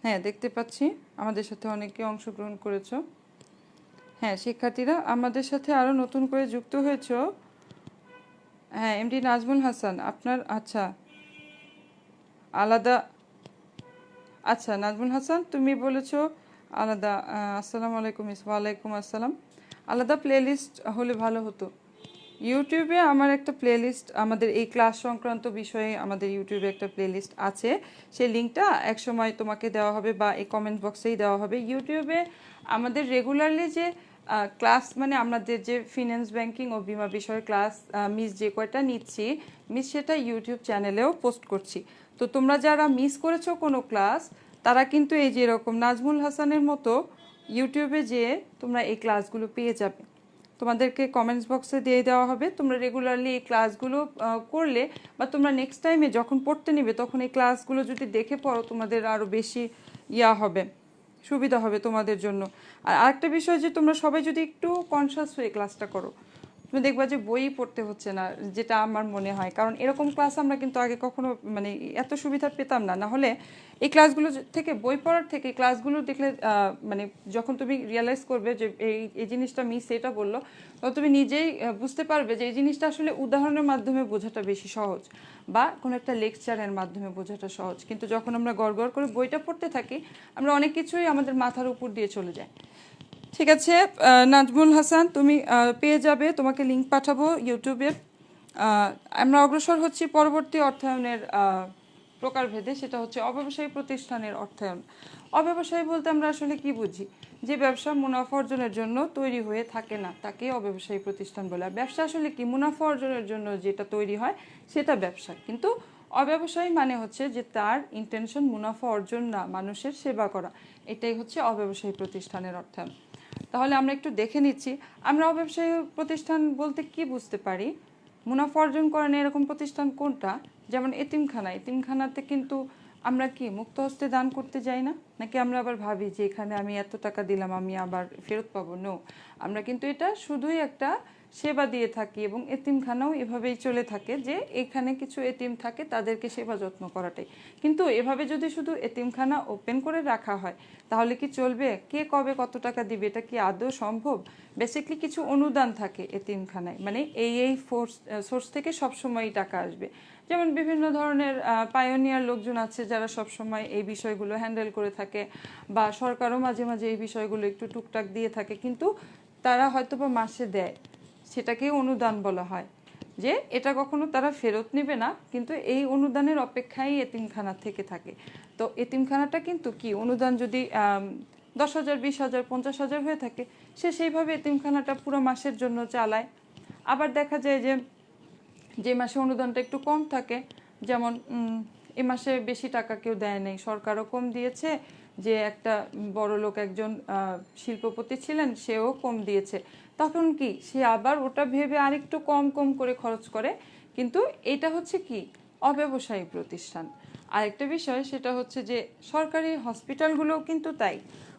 হ্যাঁ, দেখতে পাচ্ছি আমাদের সাথে অনেকে অংশগ্রহণ করেছো। হ্যাঁ শিক্ষার্থীরা, আমাদের সাথে আরও নতুন করে যুক্ত হয়েছ। হ্যাঁ, এমডি নাজমুল হাসান, আপনার আচ্ছা আলাদা, আচ্ছা নাজমুল হাসান তুমি বলেছো আলাদা। আসসালামু আলাইকুম। ওয়ালাইকুম আসসালাম। আলাদা প্লেলিস্ট হলে ভালো হতো। ইউটিউবে আমার একটা প্লেলিস্ট, আমাদের এই ক্লাস সংক্রান্ত বিষয়ে আমাদের ইউটিউবে একটা প্লেলিস্ট আছে, সেই লিঙ্কটা একসময় তোমাকে দেওয়া হবে বা এই কমেন্ট বক্সেই দেওয়া হবে। ইউটিউবে আমাদের রেগুলারলি যে ক্লাস, মানে আমাদের যে ফিন্যান্স ব্যাংকিং ও বিমা বিষয়ের ক্লাস মিস যে কয়টা নিচ্ছি, সেটা ইউটিউব চ্যানেলেও পোস্ট করছি। তো তোমরা যারা মিস করেছো কোনো ক্লাস, তারা কিন্তু এই যে এরকম নাজমুল হাসানের মতো ইউটিউবে যেয়ে তোমরা এই ক্লাসগুলো পেয়ে যাবে। তোমাদেরকে কমেন্টস বক্সে দিয়ে দেওয়া হবে। তোমরা রেগুলারলি এই ক্লাসগুলো করলে, বা তোমরা নেক্সট টাইমে যখন পড়তে নিবে তখন এই ক্লাসগুলো যদি দেখে পড়ো, তোমাদের আরও বেশি হবে, সুবিধা হবে তোমাদের জন্য। আর আরেকটা বিষয়, যে তোমরা সবাই যদি একটু কনসাস হয়ে ক্লাসটা করো, তুমি দেখবা যে বই পড়তে হচ্ছে না, যেটা আমার মনে হয়। কারণ এরকম ক্লাস আমরা কিন্তু আগে কখনো মানে এত সুবিধা পেতাম না। না হলে এই ক্লাসগুলো থেকে, বই পড়ার থেকে ক্লাসগুলো দেখলে মানে যখন তুমি রিয়েলাইজ করবে যে এই জিনিসটা মিস এটা বললো, তখন তুমি নিজেই বুঝতে পারবে যে এই জিনিসটা আসলে উদাহরণের মাধ্যমে বোঝাটা বেশি সহজ, বা কোনো একটা লেকচারের মাধ্যমে বোঝাটা সহজ। কিন্তু যখন আমরা গড় করে বইটা পড়তে থাকি, আমরা অনেক কিছুই আমাদের মাথার উপর দিয়ে চলে যায়। ঠিক আছে নাজমুল হাসান, তুমি পেয়ে যাবে, তোমাকে লিংক পাঠাবো ইউটিউবের। আমরা অগ্রসর হচ্ছি পরবর্তী অর্থায়নের প্রকারভেদে, সেটা হচ্ছে অব্যবসায়ী প্রতিষ্ঠানের অর্থায়ন। অব্যবসায়ী বলতে আমরা আসলে কি বুঝি? যে ব্যবসা মুনাফা অর্জনের জন্য তৈরি হয়ে থাকে না তাকে অব্যবসায়ী প্রতিষ্ঠান বলে। আর ব্যবসা আসলে কি? মুনাফা অর্জনের জন্য যেটা তৈরি হয় সেটা ব্যবসা। কিন্তু অব্যবসায়ী মানে হচ্ছে যে তার ইন্টেনশন মুনাফা অর্জন না, মানুষের সেবা করা। এটাই হচ্ছে অব্যবসায়ী প্রতিষ্ঠানের অর্থায়ন। তাহলে আমরা একটু দেখে নিচ্ছি আমরা অব্যবসায়ী প্রতিষ্ঠান বলতে কি বুঝতে পারি। মুনাফা অর্জন করেন এরকম প্রতিষ্ঠান কোনটা? যেমন এতিমখানা। এতিমখানাতে কিন্তু আমরা কি মুক্ত হস্তে দান করতে যাই না? নাকি আমরা আবার ভাবি যে এখানে আমি এত টাকা দিলাম আমি আবার ফেরত পাবো? নো, আমরা কিন্তু এটা শুধুই একটা সেবা দিয়ে থাকি, এবং এতিমখানাও এভাবেই চলে থাকে যে এখানে কিছু এতিম থাকে তাদেরকে সেবা যত্ন করাটাই। কিন্তু এভাবে যদি শুধু এতিমখানা ওপেন করে রাখা হয় তাহলে কি চলবে? কে কবে কত টাকা দিবে এটা কি আদৌ সম্ভব? বেসিকলি কিছু অনুদান থাকে এতিমখানায়, মানে এই সোর্স থেকে সবসময় টাকা আসবে। যেমন বিভিন্ন ধরনের পায়োনিয়ার লোকজন আছে যারা সবসময় এই বিষয়গুলো হ্যান্ডেল করে থাকে, বা সরকারও মাঝে মাঝে এই বিষয়গুলো একটু টুকটাক দিয়ে থাকে, কিন্তু তারা হয়তো বা মাসে দেয়, সেটাকেই অনুদান বলা হয়। যে এটা কখনো তারা ফেরত নেবে না, কিন্তু এই অনুদানের অপেক্ষায় এতিমখানা থেকে থাকে। তো এতিমখানাটা কিন্তু কি অনুদান যদি 10,000, 20,000, 50,000 হয়ে থাকে, সে সেইভাবে এতিমখানাটা পুরো মাসের জন্য চালায়। আবার দেখা যায় যে যে মাসে অনুদানটা একটু কম থাকে, যেমন এ মাসে বেশি টাকা কেউ দেয় নাই, সরকারও কম দিয়েছে, যে একটা বড় লোক একজন শিল্পপতি ছিলেন সেও কম দিয়েছে, তখন কি সে আবার ওটা ভেবে আরেকটু কম কম করে খরচ করে। কিন্তু এটা হচ্ছে কি অব্যবসায়ী প্রতিষ্ঠান। আরেকটা বিষয় সেটা হচ্ছে যে সরকারি হসপিটালগুলোও কিন্তু তাই।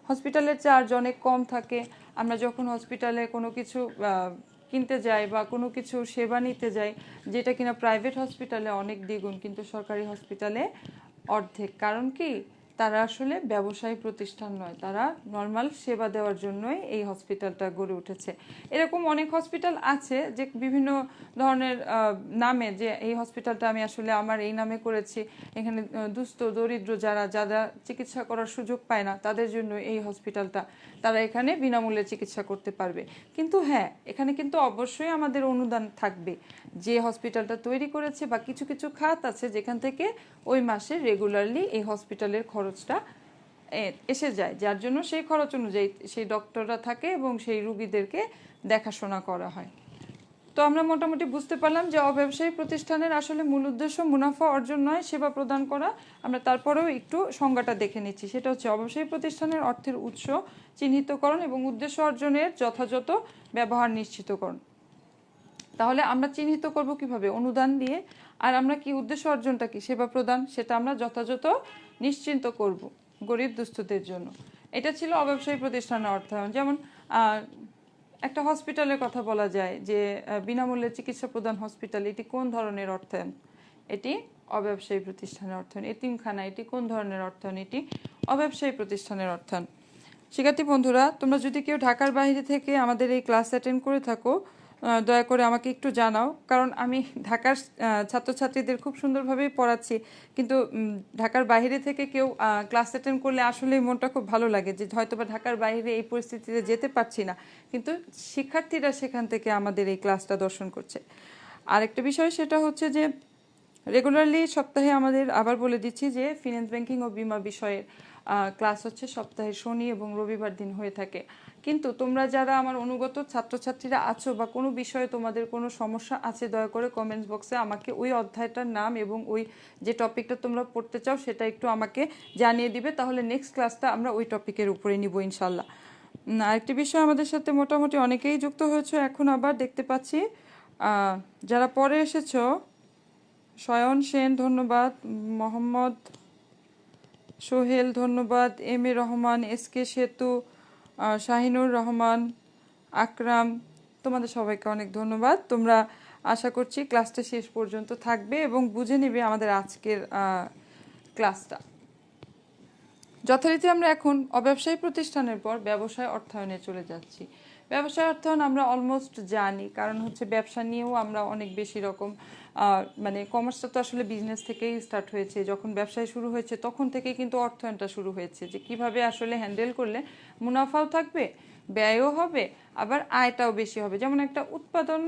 হসপিটালের চার্জ অনেক কম থাকে। আমরা যখন হসপিটালে কোনো কিছু কিনতে যাই বা কোনো কিছু সেবা নিতে যাই, যেটা কিনা প্রাইভেট হসপিটালে অনেক দ্বিগুণ, কিন্তু সরকারি হসপিটালে অর্ধেক। কারণ কি? তারা আসলে ব্যবসায়ী প্রতিষ্ঠান নয়, তারা নর্মাল সেবা দেওয়ার জন্যই এই হসপিটালটা গড়ে উঠেছে। এরকম অনেক হসপিটাল আছে যে বিভিন্ন ধরনের নামে, যে এই হসপিটালটা আমি আসলে আমার এই নামে করেছি, এখানে দুস্থ দরিদ্র যারা যারা চিকিৎসা করার সুযোগ পায় না তাদের জন্য এই হসপিটালটা, তারা এখানে বিনামূল্যে চিকিৎসা করতে পারবে। কিন্তু হ্যাঁ, এখানে কিন্তু অবশ্যই আমাদের অনুদান থাকবে। যে হসপিটালটা তৈরি করেছে বা কিছু কিছু খাত আছে যেখান থেকে ওই মাসে রেগুলারলি এই হসপিটালের খরচটা এসে যায়, যার জন্য সেই খরচ অনুযায়ী সেই ডক্টররা থাকে এবং সেই রুগীদেরকে দেখাশোনা করা হয়। তো আমরা মোটামুটি বুঝতে পারলাম যে অব্যবসায়ী প্রতিষ্ঠানের আসলে মূল উদ্দেশ্য মুনাফা অর্জন নয়, সেবা প্রদান করা। আমরা তারপরেও একটু সংজ্ঞাটা দেখে নিচ্ছি। সেটা হচ্ছে অব্যবসায়ী প্রতিষ্ঠানের অর্থের উৎস চিহ্নিতকরণ এবং উদ্দেশ্য অর্জনের যথাযথ ব্যবহার নিশ্চিতকরণ। তাহলে আমরা চিহ্নিত করব কিভাবে? অনুদান দিয়ে। আর আমরা কি উদ্দেশ্য অর্জনটা কি? সেবা প্রদান, সেটা আমরা যথাযথ নিশ্চিন্ত করব গরিব দুস্থদের জন্য। এটা ছিল অব্যবসায়ী প্রতিষ্ঠানের অর্থায়ন। যেমন একটা হসপিটালের কথা বলা যায় যে বিনামূল্যে চিকিৎসা প্রদান হসপিটাল, এটি কোন ধরনের অর্থায়ন? এটি অব্যবসায়ী প্রতিষ্ঠানের অর্থায়ন। এতিমখানা, এটি কোন ধরনের অর্থায়ন? এটি অব্যবসায়ী প্রতিষ্ঠানের অর্থায়ন। শিক্ষার্থী বন্ধুরা, তোমরা যদি কেউ ঢাকার বাইরে থেকে আমাদের এই ক্লাস অ্যাটেন্ড করে থাকো, দয়া করে আমাকে একটু জানাও, কারণ আমি ঢাকার ছাত্রছাত্রীদের খুব সুন্দরভাবেই পড়াচ্ছি, কিন্তু ঢাকার বাইরে থেকে কেউ ক্লাস অ্যাটেন্ড করলে আসলে মনটা খুব ভালো লাগে, যে হয়তোবা ঢাকার বাইরে এই পরিস্থিতিতে যেতে পারছি না, কিন্তু শিক্ষার্থীরা সেখান থেকে আমাদের এই ক্লাসটা দর্শন করছে। আরেকটা বিষয় সেটা হচ্ছে যে রেগুলারলি সপ্তাহে আমাদের, আবার বলে দিচ্ছি যে ফিন্যান্স ব্যাংকিং ও বীমা বিষয়ের ক্লাস হচ্ছে সপ্তাহে শনি এবং রবিবার দিন হয়ে থাকে। কিন্তু তোমরা যারা আমার অনুগত ছাত্রছাত্রীরা আছো বা কোনো বিষয়ে তোমাদের কোনো সমস্যা আছে, দয়া করে কমেন্টস বক্সে আমাকে ওই অধ্যায়টার নাম এবং ওই যে টপিকটা তোমরা পড়তে চাও সেটা একটু আমাকে জানিয়ে দিবে, তাহলে নেক্সট ক্লাসটা আমরা ওই টপিকের উপরে নিব ইনশাল্লাহ। আরেকটি বিষয়, আমাদের সাথে মোটামুটি অনেকেই যুক্ত হয়েছে এখন, আবার দেখতে পাচ্ছি যারা পরে এসেছো, শয়ন সেন ধন্যবাদ, মোহাম্মদ সোহেল ধন্যবাদ, M A Rahman, S K সেতু, শাহিনুর রহমান, আকরাম, তোমাদের সবাইকে অনেক ধন্যবাদ। তোমরা আশা করছি ক্লাসটা শেষ পর্যন্ত থাকবে এবং বুঝে নেবে আমাদের আজকের ক্লাসটা। যথারীতি আমরা এখন অব্যবসায়ী প্রতিষ্ঠানের পর ব্যবসায় অর্থায়নে চলে যাচ্ছি। ব্যবসায় অর্থায়ন আমরা অলমোস্ট জানি, কারণ হচ্ছে ব্যবসা নিয়েও আমরা অনেক বেশি রকম, মানে কমার্সটা তো আসলে বিজনেস থেকেই স্টার্ট হয়েছে, যখন ব্যবসায় শুরু হয়েছে তখন থেকেই কিন্তু অর্থায়নটা শুরু হয়েছে, যে কিভাবে আসলে হ্যান্ডেল করলে মুনাফাও থাকবে, ব্যয়ও হবে, আবার আয়টাও বেশি হবে। যেমন একটা উৎপাদন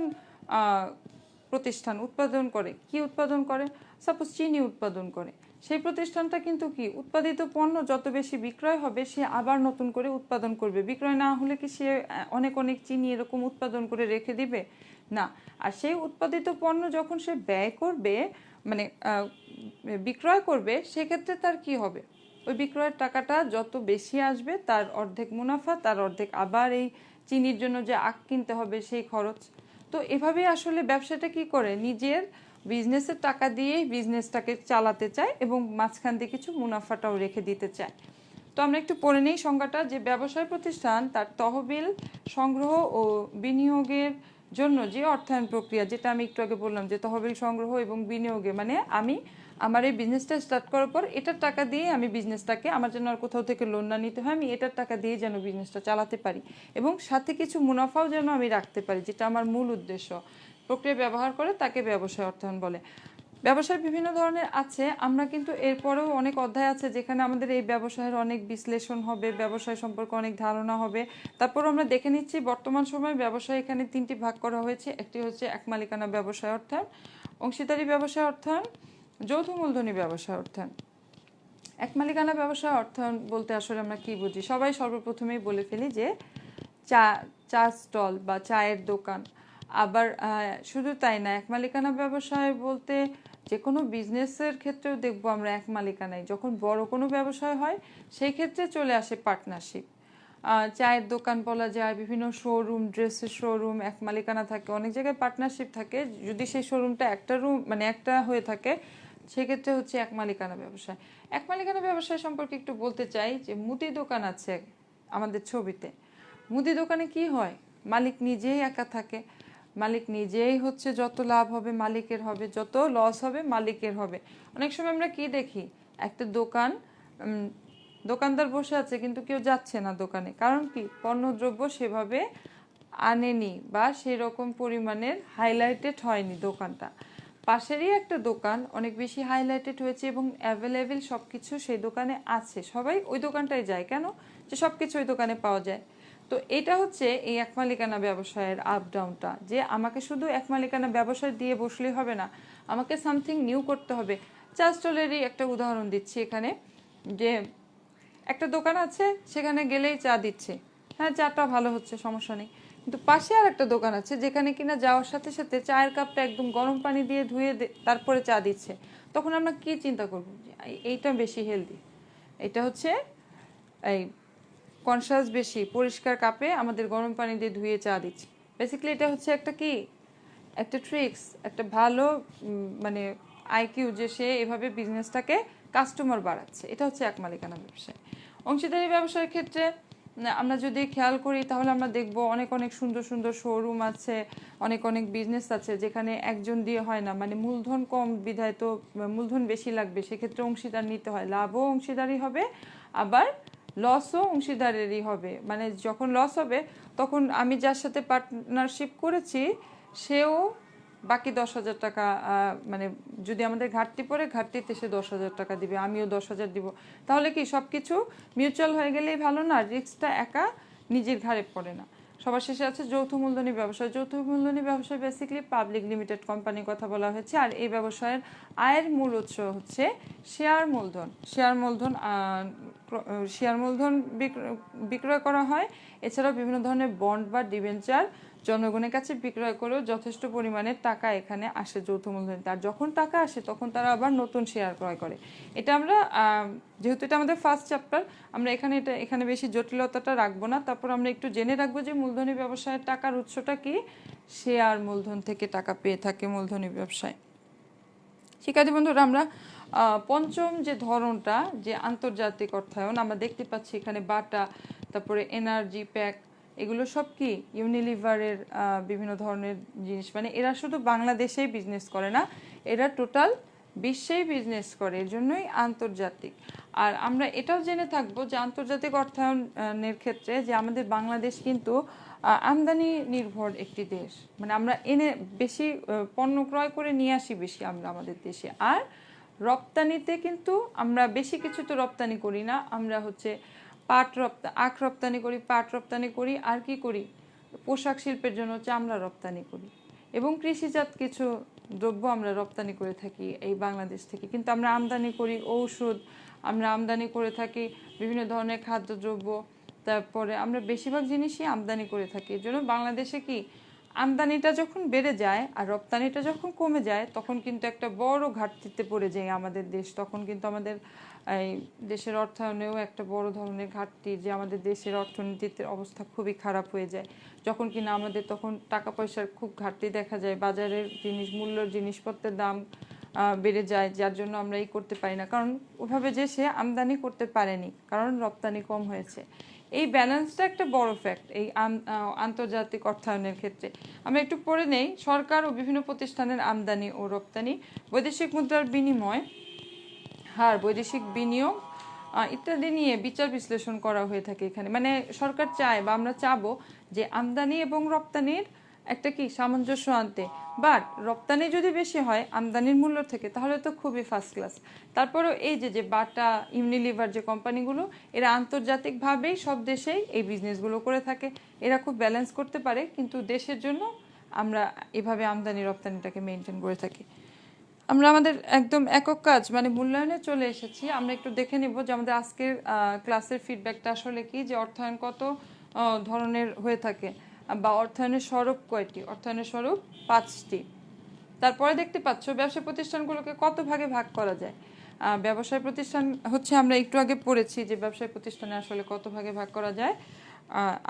প্রতিষ্ঠান উৎপাদন করে, কি উৎপাদন করে, সাপোজ চিনি উৎপাদন করে, সেই প্রতিষ্ঠানটা কিন্তু কি উৎপাদিত পণ্য যত বেশি বিক্রয় হবে সে আবার নতুন করে উৎপাদন করবে। বিক্রয় না হলে কি সে অনেক অনেক চিনি এরকম উৎপাদন করে রেখে দিবে না। আর সেই উৎপাদিত পণ্য যখন সে ব্যয় করবে, মানে বিক্রয় করবে, সেক্ষেত্রে তার কি হবে, ওই বিক্রয়ের টাকাটা যত বেশি আসবে তার অর্ধেক মুনাফা, তার অর্ধেক আবার এই চিনির জন্য যে আখ কিনতে হবে সেই খরচ। তো এভাবেই আসলে ব্যবসাটা কি করে, নিজের বিজনেসের টাকা দিয়েই বিজনেসটাকে চালাতে চায় এবং মাঝখান দিয়ে কিছু মুনাফাটাও রেখে দিতে চায়। তো আমরা একটু পড়ে নেই সংজ্ঞাটা, যে ব্যবসায় প্রতিষ্ঠান তার তহবিল সংগ্রহ ও বিনিয়োগের জন্য যে অর্থায়ন প্রক্রিয়া, যেটা আমি একটু আগে বললাম যে তহবিল সংগ্রহ এবং বিনিয়োগে, মানে আমি আমার এই বিজনেসটা স্টার্ট করার পর এটার টাকা দিয়ে আমি বিজনেসটাকে, আমার যেন আর কোথাও থেকে লোন না নিতে হয়, আমি এটার টাকা দিয়ে যেন বিজনেসটা চালাতে পারি এবং সাথে কিছু মুনাফাও যেন আমি রাখতে পারি, যেটা আমার মূল উদ্দেশ্য। প্রক্রিয়া ব্যবহার করে তাকে ব্যবসায় অর্থায়ন বলে। ব্যবসায় বিভিন্ন ধরনের আছে, আমরা কিন্তু এরপরেও অনেক অধ্যায় আছে যেখানে আমাদের এই ব্যবসায়ের অনেক বিশ্লেষণ হবে, ব্যবসায় সম্পর্কে অনেক ধারণা হবে। তারপর আমরা দেখে নিচ্ছি বর্তমান সময়ে ব্যবসায় এখানে তিনটি ভাগ করা হয়েছে। একটি হচ্ছে এক মালিকানা ব্যবসায় অর্থায়ন, অংশীদারি ব্যবসায় অর্থায়ন, যৌথ মূলধনী ব্যবসায় অর্থায়ন। এক মালিকানা ব্যবসায় অর্থায়ন বলতে আসলে আমরা কি বুঝি, সবাই সর্বপ্রথমেই বলে ফেলি যে চা স্টল বা চায়ের দোকান। আবার শুধু তাই না, এক মালিকানা ব্যবসায় বলতে যে কোনো বিজনেসের ক্ষেত্রেও দেখবো আমরা এক মালিকানায়, যখন বড় কোনো ব্যবসায় হয় সেই ক্ষেত্রে চলে আসে পার্টনারশিপ। চায়ের দোকান বলা যায়, বিভিন্ন শোরুম, ড্রেসের শোরুম এক মালিকানা থাকে, অনেক জায়গায় পার্টনারশিপ থাকে। যদি সেই শোরুমটা একটা রুম মানে একটা হয়ে থাকে সেক্ষেত্রে হচ্ছে এক মালিকানা ব্যবসায়। এক মালিকানা ব্যবসায় সম্পর্কে একটু বলতে চাই যে মুদি দোকান আছে আমাদের ছবিতে, মুদি দোকানে কি হয়, মালিক নিজেই একা থাকে, মালিক নিজেই হচ্ছে যত লাভ হবে মালিকের হবে, যত লস হবে মালিকের হবে। অনেক সময় আমরা কি দেখি, একটা দোকান, দোকানদার বসে আছে কিন্তু কেউ যাচ্ছে না দোকানে, কারণ কি পণ্যদ্রব্য সেভাবে আনেনি বা সেরকম পরিমাণের হাইলাইটেড হয়নি দোকানটা। পাশেরই একটা দোকান অনেক বেশি হাইলাইটেড হয়েছে এবং অ্যাভেলেবেল সব কিছু সেই দোকানে আছে, সবাই ওই দোকানটায় যায় কেন, যে সব কিছু ওই দোকানে পাওয়া যায়। তো এটা হচ্ছে এই এক মালিকানা ব্যবসায়ের আপ ডাউনটা, যে আমাকে শুধু এক মালিকানা ব্যবসায় দিয়ে বসলেই হবে না, আমাকে সামথিং নিউ করতে হবে। চা স্টলেরই একটা উদাহরণ দিচ্ছি এখানে, যে একটা দোকান আছে সেখানে গেলেই চা দিচ্ছে, হ্যাঁ চাটা ভালো হচ্ছে সমস্যা নেই, কিন্তু পাশে আর একটা দোকান আছে যেখানে কিনা যাওয়ার সাথে সাথে চায়ের কাপটা একদম গরম পানি দিয়ে ধুয়ে তারপরে চা দিচ্ছে। তখন আমরা কি চিন্তা করব, এইটা বেশি হেলদি, এটা হচ্ছে এই কনসাস বেশি, পরিষ্কার কাপে আমাদের গরম পানি দিয়ে ধুয়ে চা দিচ্ছে। বেসিক্যালি এটা হচ্ছে একটা কি, একটা ট্রিক্স, একটা ভালো মানে আইকিউ, যে সে এভাবে বিজনেসটাকে কাস্টমার বাড়াচ্ছে। এটা হচ্ছে এক মালিকানা ব্যবসায়। অংশীদারি ব্যবসার ক্ষেত্রে আমরা যদি খেয়াল করি তাহলে আমরা দেখব অনেক অনেক সুন্দর সুন্দর শোরুম আছে, অনেক অনেক বিজনেস আছে যেখানে একজন দিয়ে হয় না, মানে মূলধন কম বিধায় তো মূলধন বেশি লাগবে, সেক্ষেত্রে অংশীদার নিতে হয়, লাভও অংশীদারি হবে আবার লসও অংশীদারেরই হবে। মানে যখন লস হবে তখন আমি যার সাথে পার্টনারশিপ করেছি সেও বাকি 10,000 টাকা, মানে যদি আমাদের ঘাটতি পড়ে ঘাটতিতে সে 10,000 টাকা দিবে, আমিও 10,000 দিব। তাহলে কি সব কিছু মিউচুয়াল হয়ে গেলেই ভালো না, রিস্কটা একা নিজের ঘাড়ে পড়ে না। সবার শেষে আছে যৌথ মূলধনী ব্যবসায়। যৌথ মূলধনী ব্যবসায় বেসিক্যালি পাবলিক লিমিটেড কোম্পানির কথা বলা হয়েছে, আর এই ব্যবসায়ের আয়ের মূল উৎস হচ্ছে শেয়ার মূলধন। শেয়ার মূলধন বিক্রয় করা হয়। এছাড়াও বিভিন্ন ধরনের বন্ড বা ডিবেঞ্চার জনগণের কাছে বিক্রয় করেও যথেষ্ট পরিমাণে টাকা এখানে আসে যৌথ মূলধনিতে। আর যখন টাকা আসে তখন তারা আবার নতুন শেয়ার ক্রয় করে। এটা আমরা যেহেতু এটা আমাদের ফার্স্ট চ্যাপ্টার, আমরা এখানে বেশি জটিলতাটা রাখবো না। তারপর আমরা একটু জেনে রাখবো যে মূলধনী ব্যবসায়ের টাকার উৎসটা কি, শেয়ার মূলধন থেকে টাকা পেয়ে থাকে মূলধনী ব্যবসায়। শিক্ষার্থী বন্ধুরা, আমরা পঞ্চম যে ধরনটা, যে আন্তর্জাতিক অর্থায়ন, আমরা দেখতে পাচ্ছি এখানে বাটা, তারপরে এনার্জি প্যাক, এগুলো সব কি ইউনিলিভারের বিভিন্ন ধরনের জিনিস। মানে এরা শুধু বাংলাদেশেই বিজনেস করে না, এরা টোটাল বিশ্বেই বিজনেস করে, এর জন্যই আন্তর্জাতিক। আর আমরা এটাও জেনে থাকবো যে আন্তর্জাতিক অর্থায়নের ক্ষেত্রে যে আমাদের বাংলাদেশ কিন্তু আমদানি নির্ভর একটি দেশ, মানে আমরা এনে বেশি পণ্য ক্রয় করে নিয়ে আসি বেশি আমরা আমাদের দেশে। আর রপ্তানিতে কিন্তু আমরা বেশি কিছু তো রপ্তানি করি না, আমরা হচ্ছে আখ রপ্তানি করি, পাট রপ্তানি করি, আর কি করি, পোশাক শিল্পের জন্য চামড়া রপ্তানি করি, এবং কৃষিজাত কিছু দ্রব্য আমরা রপ্তানি করে থাকি এই বাংলাদেশ থেকে। কিন্তু আমরা আমদানি করি ঔষধ, আমরা আমদানি করে থাকি বিভিন্ন ধরনের খাদ্যদ্রব্য, তারপরে আমরা বেশিরভাগ জিনিসই আমদানি করে থাকি। এর জন্য বাংলাদেশে কি আমদানিটা যখন বেড়ে যায় আর রপ্তানিটা যখন কমে যায়, তখন কিন্তু একটা বড় ঘাটতিতে পড়ে যায় আমাদের দেশ। তখন কিন্তু আমাদের এই দেশের অর্থায়নেও একটা বড় ধরনের ঘাটতি, যে আমাদের দেশের অর্থনীতির অবস্থা খুবই খারাপ হয়ে যায়। যখন কিনা আমাদের তখন টাকা পয়সার খুব ঘাটতি দেখা যায়, বাজারের মূল্যর জিনিসপত্রের দাম বেড়ে যায়, যার জন্য আমরা এই করতে পারি না, কারণ ওভাবে যে সে আমদানি করতে পারেনি, কারণ রপ্তানি কম হয়েছে। এই ব্যালেন্সটা একটা বড় ফ্যাক্ট এই আন্তর্জাতিক অর্থায়নের ক্ষেত্রে। আমরা একটু পড়ে নেই, সরকার ও বিভিন্ন প্রতিষ্ঠানের আমদানি ও রপ্তানি, বৈদেশিক মুদ্রার বিনিময় হার, বৈদেশিক বিনিয়োগ ইত্যাদি নিয়ে বিচার বিশ্লেষণ করা হয়ে থাকে এখানে। মানে সরকার চায় বা আমরা চাবো যে আমদানি এবং রপ্তানির একটা কি সামঞ্জস্য আনতে, বাট রপ্তানি যদি বেশি হয় আমদানির মূল্য থেকে, তাহলে তো খুবই ফার্স্ট ক্লাস। তারপরেও এই যে বাটা, ইউনিলিভার যে কোম্পানিগুলো, এরা আন্তর্জাতিকভাবেই সব দেশেই এই বিজনেসগুলো করে থাকে, এরা খুব ব্যালেন্স করতে পারে। কিন্তু দেশের জন্য আমরা এভাবে আমদানি রপ্তানিটাকে মেনটেন করে থাকি। আমরা আমাদের একদম একক কাজ মানে মূল্যায়নে চলে এসেছি। আমরা একটু দেখে নিব যে আমাদের আজকের ক্লাসের ফিডব্যাকটা আসলে কি, যে অর্থায়ন কত ধরনের হয়ে থাকে, বা অর্থায়নের স্বরূপ কয়টি। অর্থায়নের স্বরূপ 5টি। তারপরে দেখতে পাচ্ছ ব্যবসায় প্রতিষ্ঠানগুলোকে কত ভাগে ভাগ করা যায়। ব্যবসায় প্রতিষ্ঠান হচ্ছে, আমরা একটু আগে পড়েছি যে ব্যবসায় প্রতিষ্ঠানে আসলে কত ভাগে ভাগ করা যায়।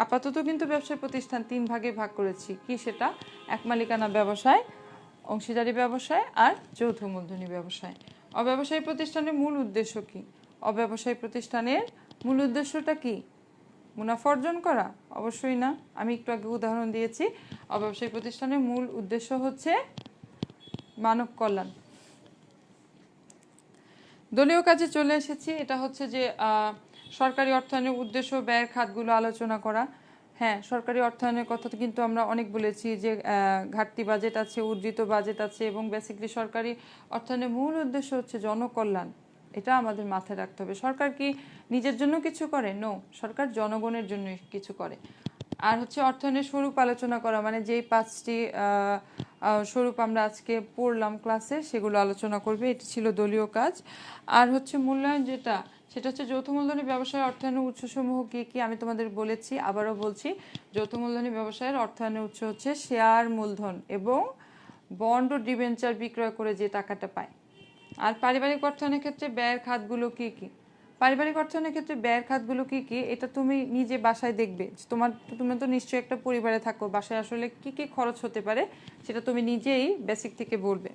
আপাতত কিন্তু ব্যবসায় প্রতিষ্ঠান 3 ভাগে ভাগ করেছি। কি সেটা? এক মালিকানা ব্যবসায়, অংশীদারি ব্যবসায়, আর যৌথ মূলধনী ব্যবসায়। অব্যবসায়ী প্রতিষ্ঠানের মূল উদ্দেশ্য কি? অব্যবসায়ী প্রতিষ্ঠানের মূল উদ্দেশ্যটা কি? মুনাফা অর্জন করা? অবশ্যই না। আমি একটু আগে উদাহরণ দিয়েছি। অব্যবসায়ী প্রতিষ্ঠানের মূল উদ্দেশ্য হচ্ছে মানব কল্যাণ। দলীয় কাজে চলে এসেছি। এটা হচ্ছে যে সরকারি অর্থায়নের উদ্দেশ্য, ব্যয়ের খাতগুলো আলোচনা করা। হ্যাঁ, সরকারি অর্থায়নের কথা কিন্তু আমরা অনেক বলেছি যে ঘাটতি বাজেট আছে, উর্জিত বাজেট আছে, এবং বেসিক্যালি সরকারি অর্থায়নের মূল উদ্দেশ্য হচ্ছে জনকল্যাণ। এটা আমাদের মাথায় রাখতে হবে। সরকার কি নিজের জন্য কিছু করে? নো, সরকার জনগণের জন্য কিছু করে। আর হচ্ছে অর্থায়নের স্বরূপ আলোচনা করা, মানে যেই 5টি স্বরূপ আমরা আজকে পড়লাম ক্লাসে, সেগুলো আলোচনা করবে। এটি ছিল দলীয় কাজ। আর হচ্ছে মূল্যায়ন, সেটা হচ্ছে যৌথ মূলধনী ব্যবসায়ের অর্থায়নের উৎসসমূহ কি কি আমি তোমাদের বলেছি, আবারও বলছি। যৌথ মূলধনী ব্যবসায়ের অর্থায়নের উৎস হচ্ছে শেয়ার মূলধন এবং বন্ড ও ডিবেঞ্চার বিক্রয় করে যে টাকাটা পায়। আর পারিবারিক অর্থায়নের ক্ষেত্রে ব্যয়ের খাতগুলো কি কি? পারিবারিক অর্থায়নের ক্ষেত্রে ব্যয়ের খাতগুলো কি কি, এটা তুমি নিজে বাসায় দেখবে। তুমি তো নিশ্চয়ই একটা পরিবারে থাকো, বাসায় আসলে কি কি খরচ হতে পারে সেটা তুমি নিজেই বেসিক থেকে বলবে।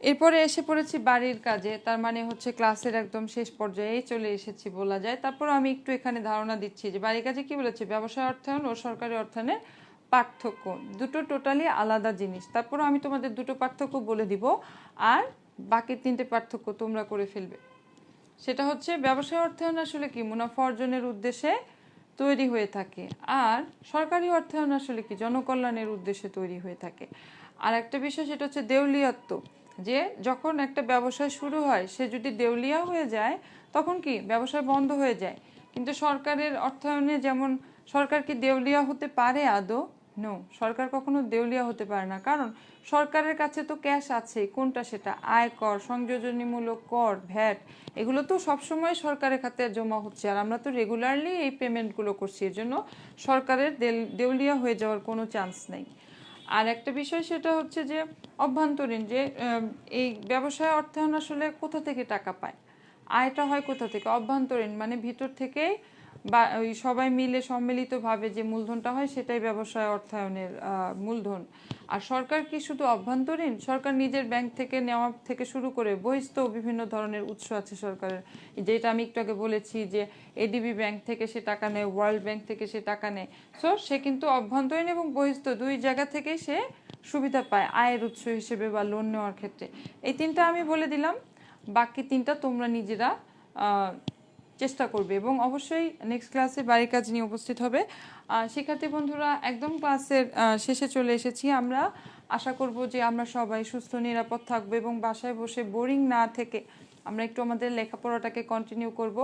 এরপরে এসে পড়েছি বাড়ির কাজে, তার মানে হচ্ছে ক্লাসের একদম শেষ পর্যায়ে চলে এসেছি বলা যায়। তারপর আমি একটু এখানে ধারণা দিচ্ছি যে বাড়ির কাজে কি বলেছে, ব্যবসায় অর্থায়ন ও সরকারি অর্থায়নের পার্থক্য, দুটো টোটালি আলাদা জিনিস। তারপর আমি তোমাদের দুটো পার্থক্য বলে দিব, আর বাকি 3টে পার্থক্য তোমরা করে ফেলবে। সেটা হচ্ছে ব্যবসায় অর্থায়ন আসলে কি, মুনাফা অর্জনের উদ্দেশ্যে তৈরি হয়ে থাকে, আর সরকারি অর্থায়ন আসলে কি, জনকল্যাণের উদ্দেশ্যে তৈরি হয়ে থাকে। আর একটা বিষয়, সেটা হচ্ছে দেউলিয়াত্ব, যে যখন একটা ব্যবসা শুরু হয় সে যদি দেউলিয়া হয়ে যায় তখন কি ব্যবসায় বন্ধ হয়ে যায়। কিন্তু সরকারের অর্থায়নে যেমন, সরকার কি দেউলিয়া হতে পারে আদৌ? নো, সরকার কখনো দেউলিয়া হতে পারে না, কারণ সরকারের কাছে তো ক্যাশ আছে। কোনটা? সেটা আয়কর, সংযোজনীমূলক কর, ভ্যাট, এগুলো তো সবসময় সরকারের খাতে জমা হচ্ছে, আর আমরা তো রেগুলারলি এই পেমেন্টগুলো করছি। এর জন্য সরকারের দেউলিয়া হয়ে যাওয়ার কোনো চান্স নেই। আর একটা বিষয়, সেটা হচ্ছে যে অভ্যন্তরীণ, যে এই ব্যবসায় অর্থায়ন আসলে কোথা থেকে টাকা পায়, আয়টা হয় কোথা থেকে? অভ্যন্তরীণ, মানে ভিতর থেকেই, বা ওই সবাই মিলে সম্মিলিতভাবে যে মূলধনটা হয় সেটাই ব্যবসায় অর্থায়নের মূলধন। আর সরকার কি শুধু অভ্যন্তরীণ? সরকার নিজের ব্যাংক থেকে নেওয়া থেকে শুরু করে বহিস্থ বিভিন্ন ধরনের উৎস আছে সরকারের, যেটা আমি একটু আগে বলেছি যে এডিবি ব্যাংক থেকে সে টাকা নেয়, ওয়ার্ল্ড ব্যাংক থেকে সে টাকা নেয়। সো সে কিন্তু অভ্যন্তরীণ এবং বহিস্থ দুই জায়গা থেকেই সে সুবিধা পায় আয়ের উৎস হিসেবে বা লোন নেওয়ার ক্ষেত্রে। এই 3টা আমি বলে দিলাম, বাকি 3টা তোমরা নিজেরা চেষ্টা করবে, এবং অবশ্যই নেক্সট ক্লাসে বাড়ির কাজ নিয়ে উপস্থিত হবে। শিক্ষার্থী বন্ধুরা, একদম ক্লাসের শেষে চলে এসেছি। আমরা আশা করব যে আমরা সবাই সুস্থ নিরাপদ থাকবো এবং বাসায় বসে বোরিং না থেকে আমরা একটু আমাদের লেখাপড়াটাকে কন্টিনিউ করব।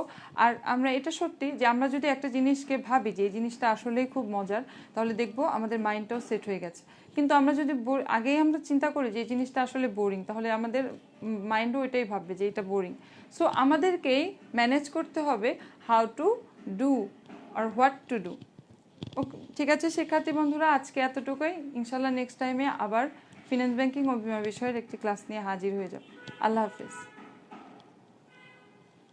আর আমরা এটা সত্যি যে আমরা যদি একটা জিনিসকে ভাবি যে এই জিনিসটা আসলেই খুব মজার, তাহলে দেখবো আমাদের মাইন্ডটাও সেট হয়ে গেছে। কিন্তু আমরা যদি আগেই আমরা চিন্তা করি যে এই জিনিসটা আসলে বোরিং, তাহলে আমাদের মাইন্ডও এটাই ভাববে যে এটা বোরিং। সো আমাদেরকেই ম্যানেজ করতে হবে হাউ টু ডু আর হোয়াট টু ডু। ওকে, ঠিক আছে শিক্ষার্থী বন্ধুরা, আজকে এতটুকুই। ইনশাল্লাহ নেক্সট টাইমে আবার ফিনান্স ব্যাংকিং ও বীমা বিষয়ের একটি ক্লাস নিয়ে হাজির হয়ে যাব। আল্লাহ হাফিজ।